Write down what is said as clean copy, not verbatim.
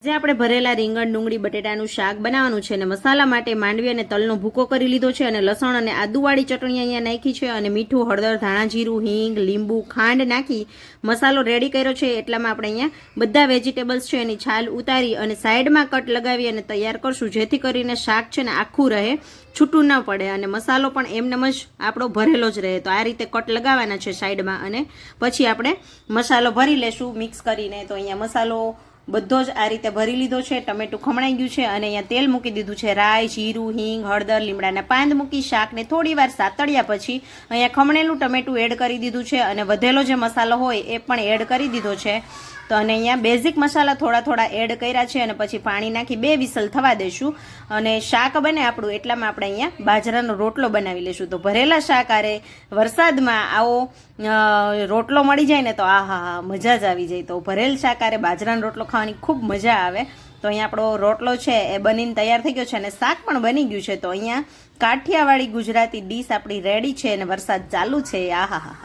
જે આપણે ભરેલા રીંગણ ડુંગળી બટેટાનું શાક બનાવવાનું છે અને મસાલા માટે માંડવી અને તલનો ભૂકો કરી લીધો છે અને લસણ અને આદુવાળી ચટણી અહીંયા નાખી છે અને મીઠું હળદર ધાણા જીરું હિંગ લીંબુ ખાંડ નાખી મસાલો રેડી કર્યો છે. એટલામાં આપણે અહીંયા બધા વેજીટેબલ્સ છે એની છાલ ઉતારી અને સાઈડમાં કટ લગાવી અને તૈયાર કરશું, જેથી કરીને શાક છે ને આખું રહે, છૂટું ન પડે અને મસાલો પણ એમનેમ જ આપણો ભરેલો જ રહે. તો આ રીતે કટ લગાવવાના છે સાઈડમાં અને પછી આપણે મસાલો ભરી લેશું મિક્સ કરીને. તો અહીંયા મસાલો બધો જ આ રીતે ભરી લીધો છે. ટમેટું ખમણાઈ ગયું છે અને અહીંયા તેલ મૂકી દીધું છે. રાઈ જીરું હિંગ હળદર લીમડાના પાન મૂકી શાકને થોડી વાર સાતળ્યા પછી અહીંયા ખમણેલું ટમેટું એડ કરી દીધું છે અને વધેલો જે મસાલો હોય એ પણ એડ કરી દીધો છે. તો અને અહીંયા બેઝિક મસાલા થોડા એડ કર્યા છે અને પછી પાણી નાખી 2 વિસલ થવા દેશું અને શાક બને આપણું એટલામાં આપણે અહીંયા બાજરાનો રોટલો બનાવી લેશું. તો ભરેલા શાક આરે વરસાદમાં આવો રોટલો મળી જાય ને તો આહા મજા જ આવી જાય. તો ભરેલ શાક આરે બાજરાનો રોટલો ખાવાની ખૂબ મજા આવે. તો અહીંયા આપણો રોટલો છે એ બનીને તૈયાર થઈ ગયો છે અને શાક પણ બની ગયું છે. તો અહીંયા કાઠિયાવાડી ગુજરાતી ડીશ આપણી રેડી છે અને વરસાદ ચાલુ છે. આહા.